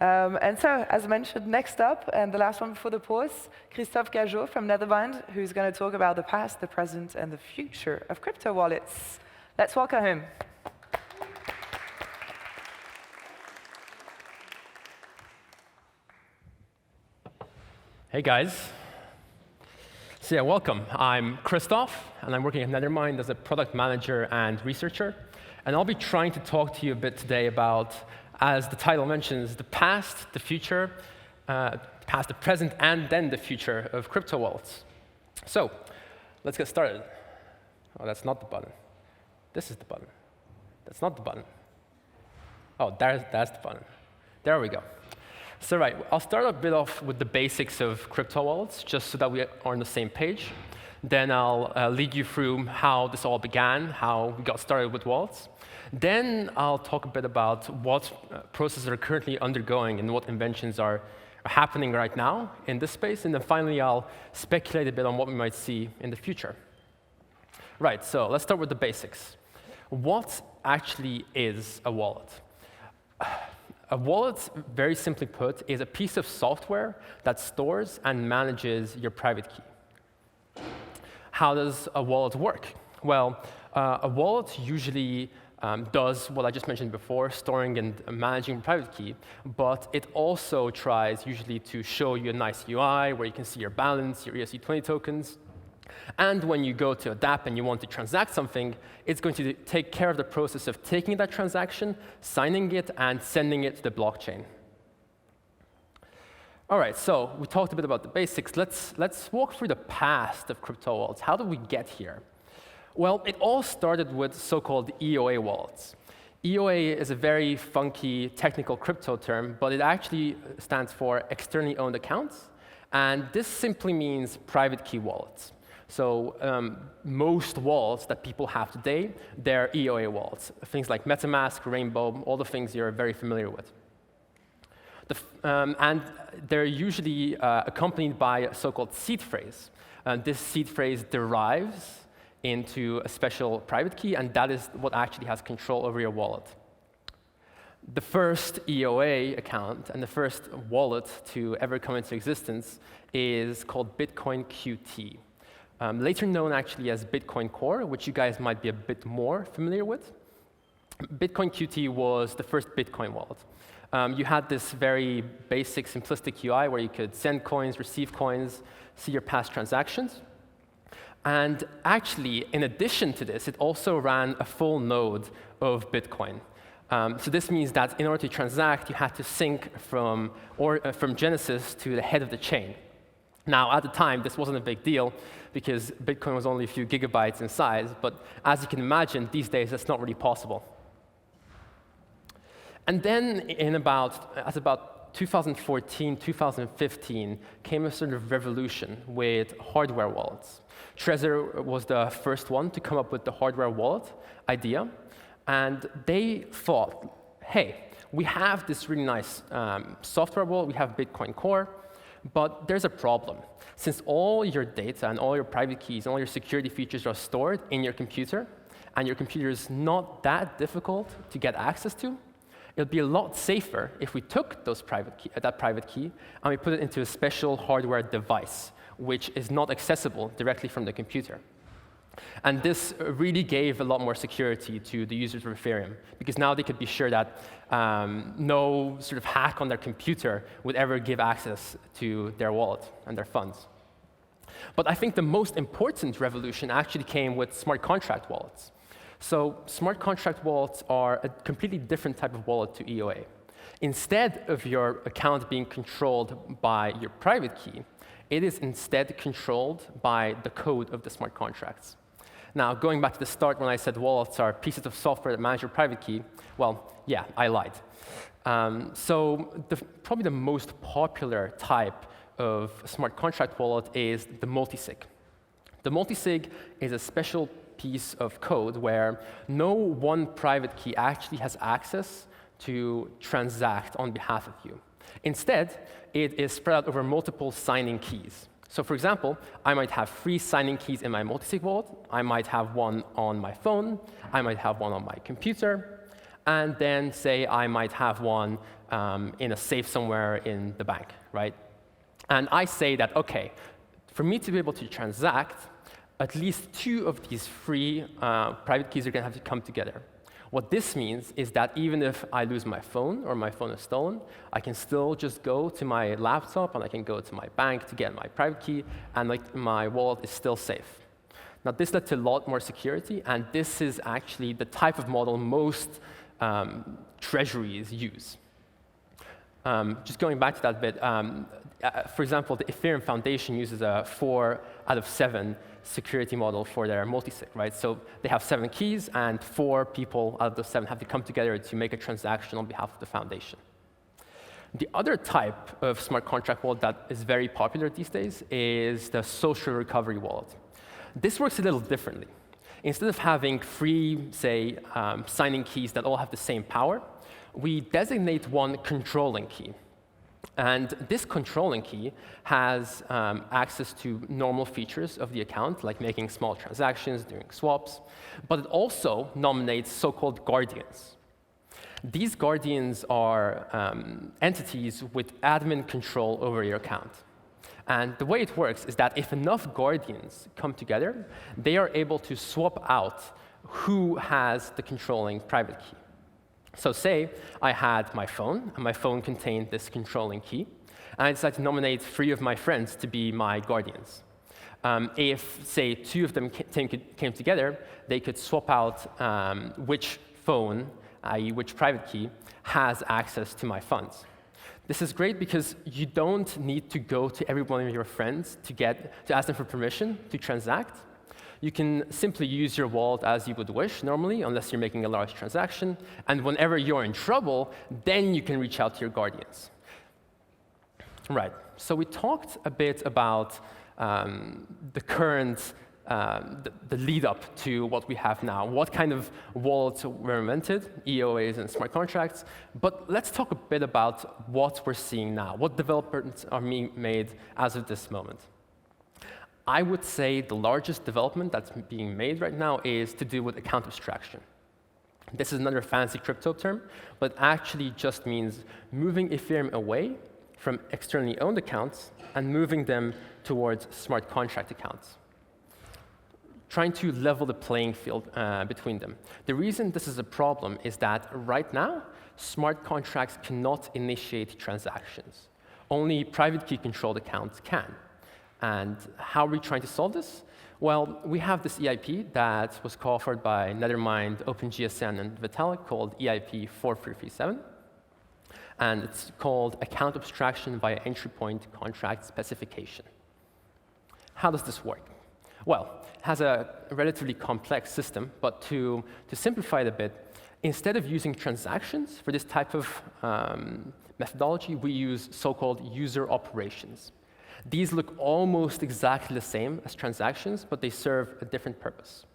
And so, as mentioned, next up, and the last one before the pause, Kristof Gazso from Netherlands, who's going to talk about the past, the present, and the future of crypto wallets. Let's welcome him. Hey guys. So yeah, welcome. I'm Kristof, and I'm working at Nethermind as a product manager and researcher. And I'll be trying to talk to you a bit today about, as the title mentions, the past, the future, past, the present, and then the future of crypto wallets. So let's get started. Oh, that's not the button. This is the button. That's not the button. Oh, that's the button. There we go. So right, I'll start a bit off with the basics of crypto wallets, just so that we are on the same page. Then I'll lead you through how this all began, how we got started with wallets. Then I'll talk a bit about what processes are currently undergoing and what inventions are happening right now in this space. And then finally, I'll speculate a bit on what we might see in the future. Right, so let's start with the basics. What actually is a wallet? A wallet, very simply put, is a piece of software that stores and manages your private key. How does a wallet work? Well, a wallet usually does what I just mentioned before, storing and managing your private key, but it also tries usually to show you a nice UI where you can see your balance, your ERC20 tokens. And when you go to a dApp and you want to transact something, it's going to take care of the process of taking that transaction, signing it, and sending it to the blockchain. All right, so we talked a bit about the basics. Let's walk through the past of crypto wallets. How did we get here? Well, it all started with so-called EOA wallets. EOA is a very funky technical crypto term, but it actually stands for externally owned accounts. And this simply means private key wallets. So most wallets that people have today, they're EOA wallets. Things like MetaMask, Rainbow, all the things you're very familiar with. And they're usually accompanied by a so-called seed phrase. This seed phrase derives into a special private key, and that is what actually has control over your wallet. The first EOA account and the first wallet to ever come into existence is called Bitcoin QT. Later known actually as Bitcoin Core, which you guys might be a bit more familiar with. Bitcoin QT was the first Bitcoin wallet. You had this very basic, simplistic UI where you could send coins, receive coins, see your past transactions. And actually, in addition to this, it also ran a full node of Bitcoin. So this means that in order to transact, you had to sync from Genesis to the head of the chain. Now, at the time, this wasn't a big deal because Bitcoin was only a few gigabytes in size, but as you can imagine, these days, that's not really possible. And then at about 2014, 2015, came a sort of revolution with hardware wallets. Trezor was the first one to come up with the hardware wallet idea, and they thought, hey, we have this really nice software wallet, we have Bitcoin Core, but there's a problem. Since all your data and all your private keys and all your security features are stored in your computer, and your computer is not that difficult to get access to, it would be a lot safer if we took that private key and we put it into a special hardware device, which is not accessible directly from the computer. And this really gave a lot more security to the users of Ethereum, because now they could be sure that no sort of hack on their computer would ever give access to their wallet and their funds. But I think the most important revolution actually came with smart contract wallets. So smart contract wallets are a completely different type of wallet to EOA. Instead of your account being controlled by your private key, it is instead controlled by the code of the smart contracts. Now, going back to the start when I said wallets are pieces of software that manage your private key, well, yeah, I lied. So probably the most popular type of smart contract wallet is the multisig. The multisig is a special piece of code where no one private key actually has access to transact on behalf of you. Instead, it is spread out over multiple signing keys. So for example, I might have 3 signing keys in my multisig wallet. I might have one on my phone. I might have one on my computer. And then say I might have one in a safe somewhere in the bank, right? And I say that, OK, for me to be able to transact, at least 2 of these free private keys are going to have to come together. What this means is that even if I lose my phone or my phone is stolen, I can still just go to my laptop and I can go to my bank to get my private key, and my wallet is still safe. Now, this led to a lot more security, and this is actually the type of model most treasuries use. Just going back to that bit, for example, the Ethereum Foundation uses a 4 out of 7 security model for their multisig, right? So they have 7 keys, and 4 people out of those 7 have to come together to make a transaction on behalf of the foundation. The other type of smart contract wallet that is very popular these days is the social recovery wallet. This works a little differently. Instead of having free, say, signing keys that all have the same power, we designate one controlling key. And this controlling key has access to normal features of the account, like making small transactions, doing swaps, but it also nominates so-called guardians. These guardians are entities with admin control over your account. And the way it works is that if enough guardians come together, they are able to swap out who has the controlling private key. So say I had my phone, and my phone contained this controlling key, and I decided to nominate 3 of my friends to be my guardians. If, say, 2 of them came together, they could swap out which phone, i.e. which private key, has access to my funds. This is great because you don't need to go to every one of your friends to ask them for permission to transact. You can simply use your wallet as you would wish normally, unless you're making a large transaction. And whenever you're in trouble, then you can reach out to your guardians. Right. So we talked a bit about the current, the lead up to what we have now. What kind of wallets were invented, EOAs and smart contracts. But let's talk a bit about what we're seeing now, what developments are being made as of this moment. I would say the largest development that's being made right now is to do with account abstraction. This is another fancy crypto term, but actually just means moving Ethereum away from externally owned accounts and moving them towards smart contract accounts, trying to level the playing field between them. The reason this is a problem is that right now, smart contracts cannot initiate transactions. Only private key controlled accounts can. And how are we trying to solve this? Well, we have this EIP that was co-authored by Nethermind, OpenGSN, and Vitalik called EIP 4337. And it's called Account Abstraction via Entry Point Contract Specification. How does this work? Well, it has a relatively complex system, but to simplify it a bit, instead of using transactions for this type of methodology, we use so-called user operations. These look almost exactly the same as transactions, but they serve a different purpose.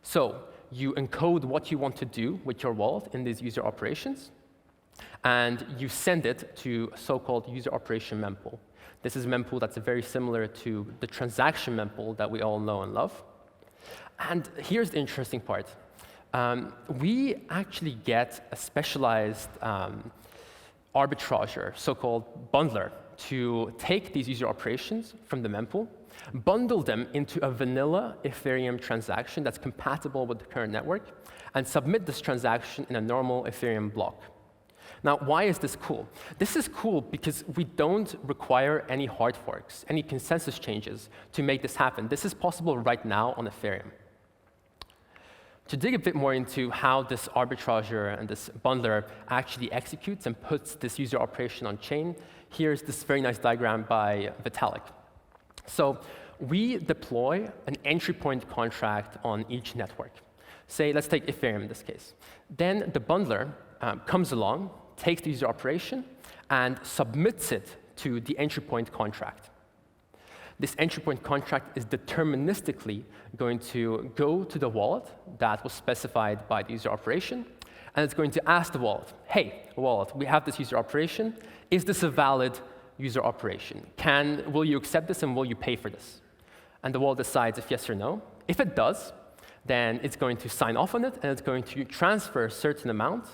So you encode what you want to do with your wallet in these user operations, and you send it to a so-called user operation mempool. This is a mempool that's very similar to the transaction mempool that we all know and love. And here's the interesting part. We actually get a specialized arbitrager, so-called bundler, to take these user operations from the mempool, bundle them into a vanilla Ethereum transaction that's compatible with the current network, and submit this transaction in a normal Ethereum block. Now, why is this cool? This is cool because we don't require any hard forks, any consensus changes to make this happen. This is possible right now on Ethereum. To dig a bit more into how this arbitrager and this bundler actually executes and puts this user operation on chain, here's this very nice diagram by Vitalik. So we deploy an entry point contract on each network. Say, let's take Ethereum in this case. Then the bundler comes along, takes the user operation, and submits it to the entry point contract. This entry point contract is deterministically going to go to the wallet that was specified by the user operation, and it's going to ask the wallet, hey, wallet, we have this user operation. Is this a valid user operation? Will you accept this and will you pay for this? And the wallet decides if yes or no. If it does, then it's going to sign off on it, and it's going to transfer a certain amount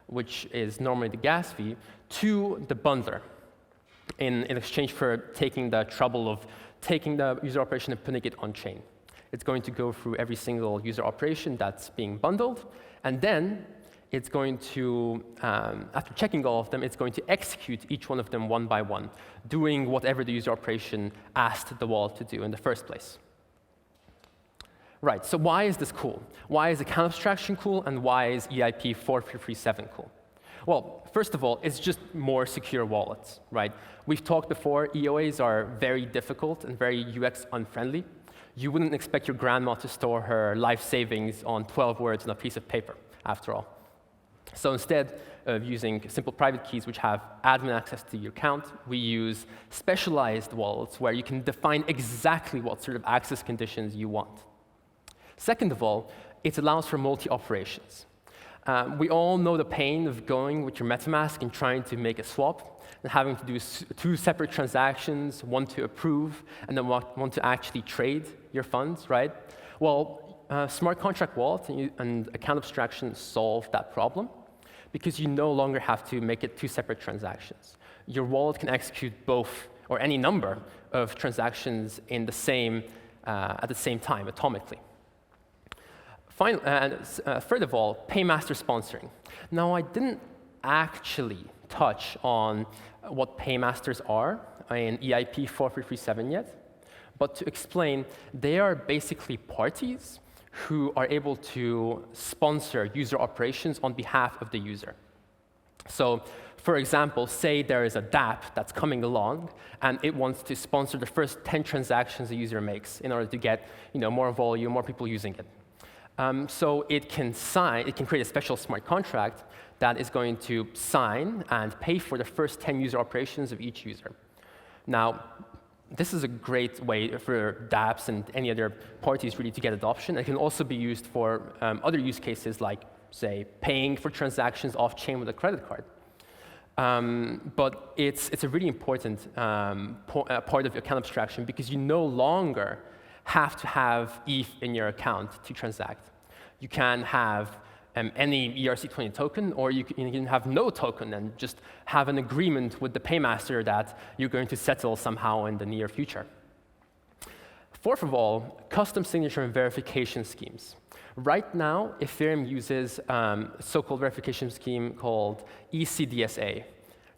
which is normally the gas fee, to the bundler in exchange for taking the trouble of taking the user operation and putting it on chain. It's going to go through every single user operation that's being bundled, and then it's going to, after checking all of them, it's going to execute each one of them one by one, doing whatever the user operation asked the wallet to do in the first place. Right, so why is this cool? Why is account abstraction cool, and why is EIP 4337 cool? Well, first of all, it's just more secure wallets, right? We've talked before, EOAs are very difficult and very UX unfriendly. You wouldn't expect your grandma to store her life savings on 12 words on a piece of paper, after all. So instead of using simple private keys which have admin access to your account, we use specialized wallets where you can define exactly what sort of access conditions you want. Second of all, it allows for multi-operations. We all know the pain of going with your MetaMask and trying to make a swap and having to do 2 separate transactions, one to approve and then one to actually trade your funds, right? Well, smart contract wallets and account abstraction solve that problem because you no longer have to make it 2 separate transactions. Your wallet can execute both or any number of transactions in the same, at the same time, atomically. Third of all, paymaster sponsoring. Now, I didn't actually touch on what paymasters are in EIP 4337 yet, but to explain, they are basically parties who are able to sponsor user operations on behalf of the user. So, for example, say there is a dApp that's coming along, and it wants to sponsor the first 10 transactions the user makes in order to get more volume, more people using it. So it can create a special smart contract that is going to sign and pay for the first 10 user operations of each user. Now, this is a great way for dApps and any other parties really to get adoption. It can also be used for other use cases like, say, paying for transactions off-chain with a credit card. But it's a really important part of account abstraction because you no longer have to have ETH in your account to transact. You can have any ERC20 token, or you can have no token and just have an agreement with the paymaster that you're going to settle somehow in the near future. Fourth of all, custom signature and verification schemes. Right now, Ethereum uses a so-called verification scheme called ECDSA.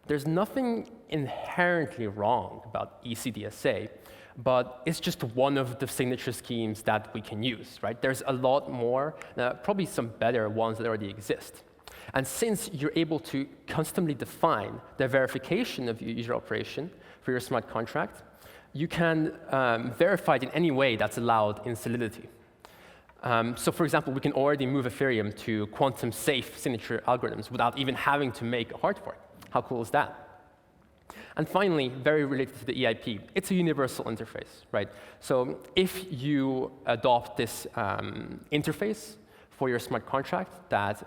There's nothing inherently wrong about ECDSA, but it's just one of the signature schemes that we can use, right? There's a lot more, probably some better ones that already exist. And since you're able to customly define the verification of your user operation for your smart contract, you can verify it in any way that's allowed in Solidity. So for example, we can already move Ethereum to quantum-safe signature algorithms without even having to make a hard fork. How cool is that? And finally, very related to the EIP, it's a universal interface, right? So if you adopt this interface for your smart contract that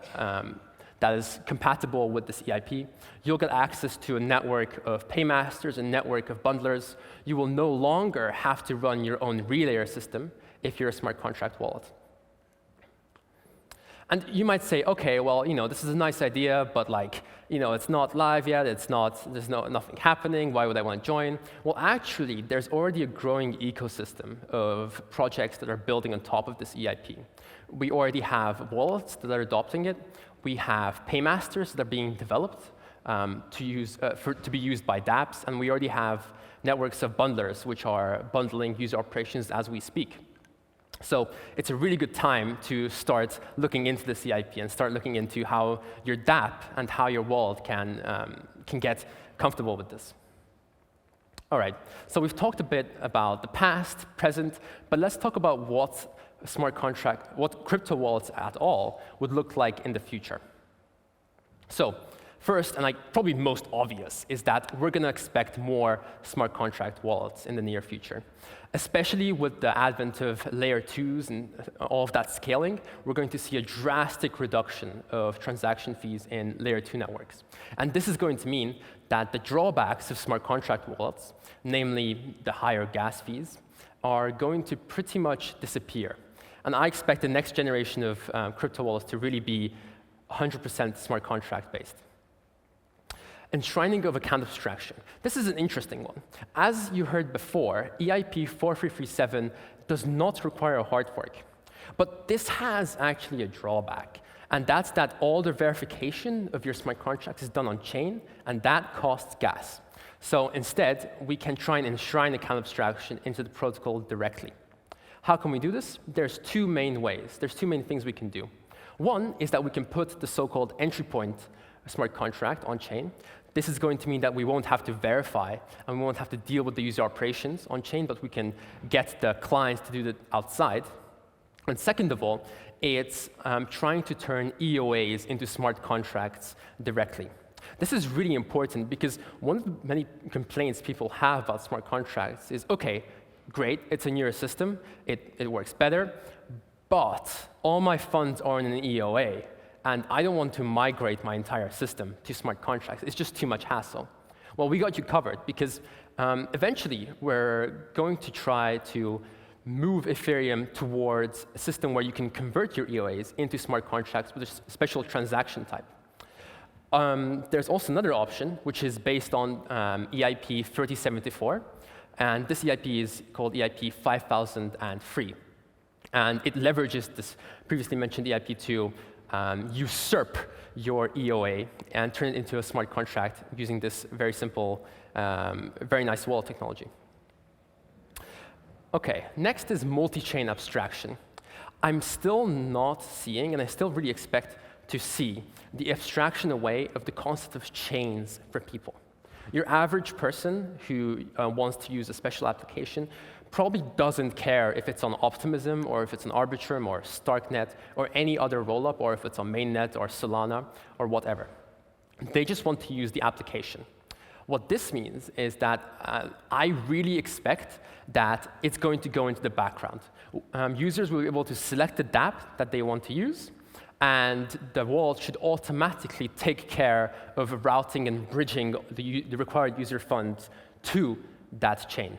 is compatible with this EIP, you'll get access to a network of paymasters, a network of bundlers. You will no longer have to run your own relayer system if you're a smart contract wallet. And you might say, okay, well, this is a nice idea, but it's not live yet, there's nothing happening, why would I want to join? Well, actually, there's already a growing ecosystem of projects that are building on top of this EIP. We already have wallets that are adopting it. We have paymasters that are being developed to be used by dApps, and we already have networks of bundlers, which are bundling user operations as we speak. So it's a really good time to start looking into the EIP and start looking into how your dApp and how your wallet can get comfortable with this. All right, so we've talked a bit about the past, present, but let's talk about what crypto wallets at all would look like in the future. So first, and probably most obvious, is that we're going to expect more smart contract wallets in the near future. Especially with the advent of layer 2s and all of that scaling, we're going to see a drastic reduction of transaction fees in layer 2 networks. And this is going to mean that the drawbacks of smart contract wallets, namely the higher gas fees, are going to pretty much disappear. And I expect the next generation of crypto wallets to really be 100% smart contract based. Enshrining of account abstraction. This is an interesting one. As you heard before, EIP 4337 does not require a hard fork. But this has actually a drawback, and that's that all the verification of your smart contracts is done on chain, and that costs gas. So instead, we can try and enshrine account abstraction into the protocol directly. How can we do this? There's two main ways. There's two main things we can do. One is that we can put the so-called entry point smart contract on chain. This is going to mean that we won't have to verify, and we won't have to deal with the user operations on chain, but we can get the clients to do that outside. And second of all, it's trying to turn EOAs into smart contracts directly. This is really important because one of the many complaints people have about smart contracts is, okay, great, it's a newer system, it works better, but all my funds are in an EOA, and I don't want to migrate my entire system to smart contracts. It's just too much hassle. Well, we got you covered because eventually we're going to try to move Ethereum towards a system where you can convert your EOAs into smart contracts with a special transaction type. There's also another option, which is based on EIP 3074, and this EIP is called EIP 5003. And it leverages this previously mentioned EIP to usurp your EOA and turn it into a smart contract using this very simple, very nice wallet technology. Okay, next is multi-chain abstraction. I'm still not seeing, and I still really expect to see, the abstraction away of the concept of chains for people. Your average person who wants to use a special application probably doesn't care if it's on Optimism or if it's on Arbitrum or Starknet or any other rollup, or if it's on Mainnet or Solana or whatever. They just want to use the application. What this means is that I really expect that it's going to go into the background. Users will be able to select the dApp that they want to use, and the wallet should automatically take care of routing and bridging the required user funds to that chain.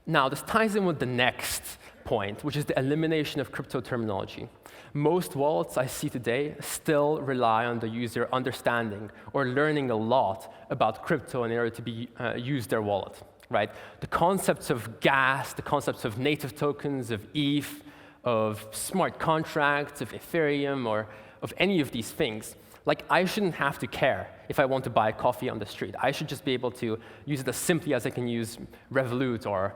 Now, this ties in with the next point, which is the elimination of crypto terminology. Most wallets I see today still rely on the user understanding or learning a lot about crypto in order to use their wallet, right? The concepts of gas, the concepts of native tokens, of ETH, of smart contracts, of Ethereum, or of any of these things. Like, I shouldn't have to care if I want to buy coffee on the street. I should just be able to use it as simply as I can use Revolut or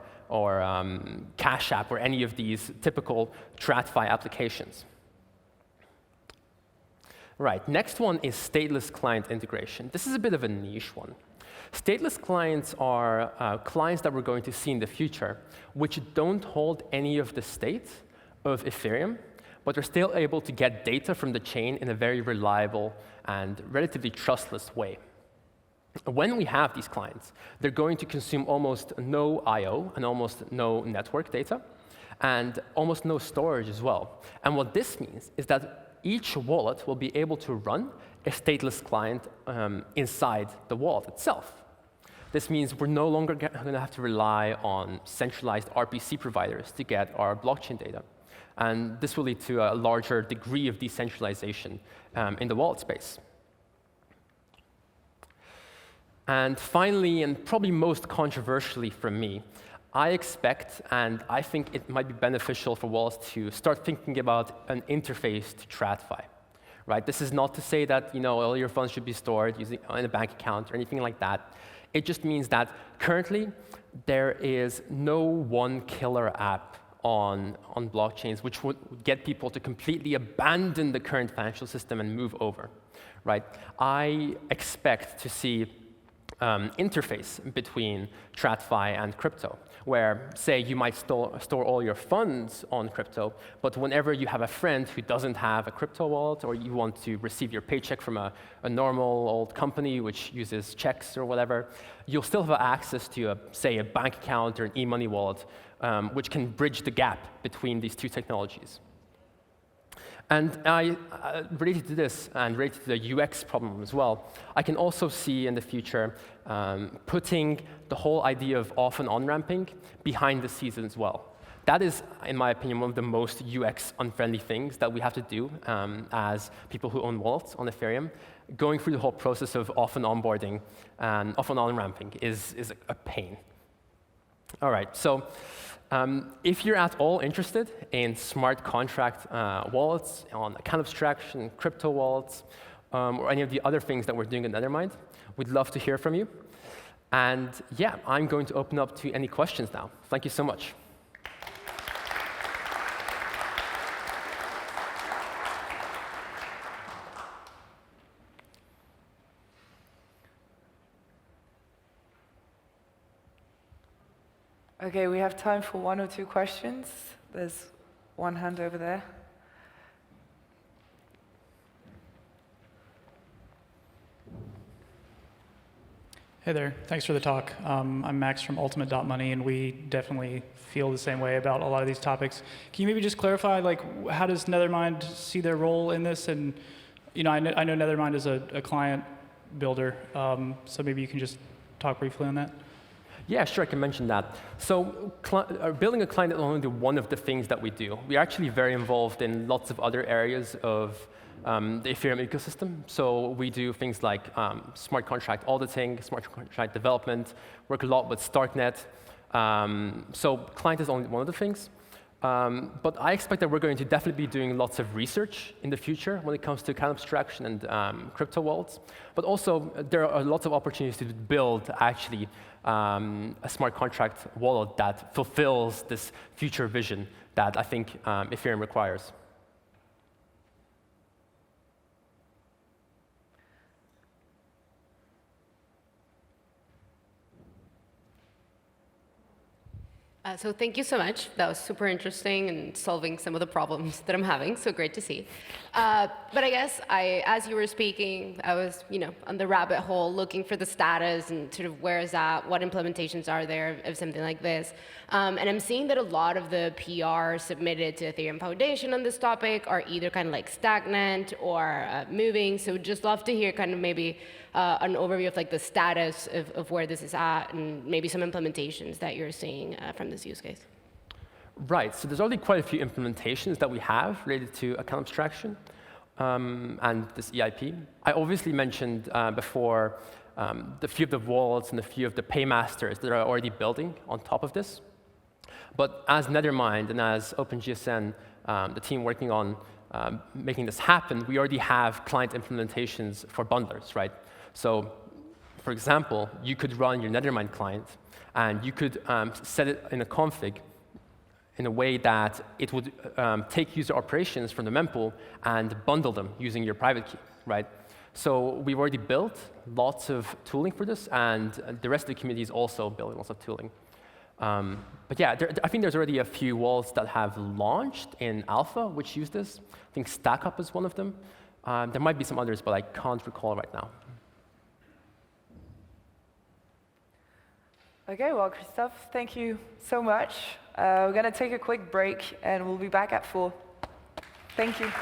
Cash App or any of these typical TradFi applications. Right, next one is stateless client integration. This is a bit of a niche one. Stateless clients are clients that we're going to see in the future, which don't hold any of the state of Ethereum, but are still able to get data from the chain in a very reliable and relatively trustless way. When we have these clients, they're going to consume almost no I/O and almost no network data, and almost no storage as well. And what this means is that each wallet will be able to run a stateless client inside the wallet itself. This means we're no longer going to have to rely on centralized RPC providers to get our blockchain data. And this will lead to a larger degree of decentralization in the wallet space. And finally, and probably most controversially from me, I expect, and I think it might be beneficial for wallets to start thinking about an interface to TradFi. Right? This is not to say that all your funds should be stored in a bank account or anything like that. It just means that currently there is no one killer app on blockchains which would get people to completely abandon the current financial system and move over. Right? I expect to see interface between TradFi and crypto, where, say, you might store all your funds on crypto, but whenever you have a friend who doesn't have a crypto wallet, or you want to receive your paycheck from a normal old company which uses checks or whatever, you'll still have access to, say, a bank account or an e-money wallet, which can bridge the gap between these two technologies. And related to this, and related to the UX problem as well, I can also see in the future putting the whole idea of off and on-ramping behind the scenes as well. That is, in my opinion, one of the most UX unfriendly things that we have to do as people who own wallets on Ethereum. Going through the whole process of off and onboarding and off and on-ramping is a pain. All right, so if you're at all interested in smart contract wallets, on account abstraction, crypto wallets, or any of the other things that we're doing at Nethermind, we'd love to hear from you. And yeah, I'm going to open up to any questions now. Thank you so much. Okay, we have time for 1 or 2 questions. There's one hand over there. Hey there, thanks for the talk. I'm Max from Ultimate.Money, and we definitely feel the same way about a lot of these topics. Can you maybe just clarify, like, how does Nethermind see their role in this? And I know Nethermind is a client builder, so maybe you can just talk briefly on that. Yeah, sure, I can mention that. So building a client is only one of the things that we do. We're actually very involved in lots of other areas of the Ethereum ecosystem. So we do things like smart contract auditing, smart contract development, work a lot with Starknet. So client is only one of the things. But I expect that we're going to definitely be doing lots of research in the future when it comes to account abstraction and crypto wallets. But also, there are lots of opportunities to build, actually, a smart contract wallet that fulfills this future vision that I think Ethereum requires. So thank you so much. That was super interesting and solving some of the problems that I'm having, so great to see. But I guess as you were speaking, I was on the rabbit hole looking for the status and sort of where is that, what implementations are there of something like this. And I'm seeing that a lot of the PR submitted to Ethereum Foundation on this topic are either kind of like stagnant or moving, so just love to hear kind of maybe an overview of like the status of where this is at and maybe some implementations that you're seeing from this use case. Right, so there's already quite a few implementations that we have related to account abstraction and this EIP. I obviously mentioned before the few of the wallets and the few of the paymasters that are already building on top of this. But as Nethermind and as OpenGSN, the team working on making this happen, we already have client implementations for bundlers, right? So, for example, you could run your Nethermind client, and you could set it in a config in a way that it would take user operations from the mempool and bundle them using your private key, right? So we've already built lots of tooling for this, and the rest of the community is also building lots of tooling. But yeah, I think there's already a few wallets that have launched in alpha which use this. I think StackUp is one of them. There might be some others, but I can't recall right now. Okay, well, Kristof, thank you so much. We're going to take a quick break, and we'll be back at 4. Thank you.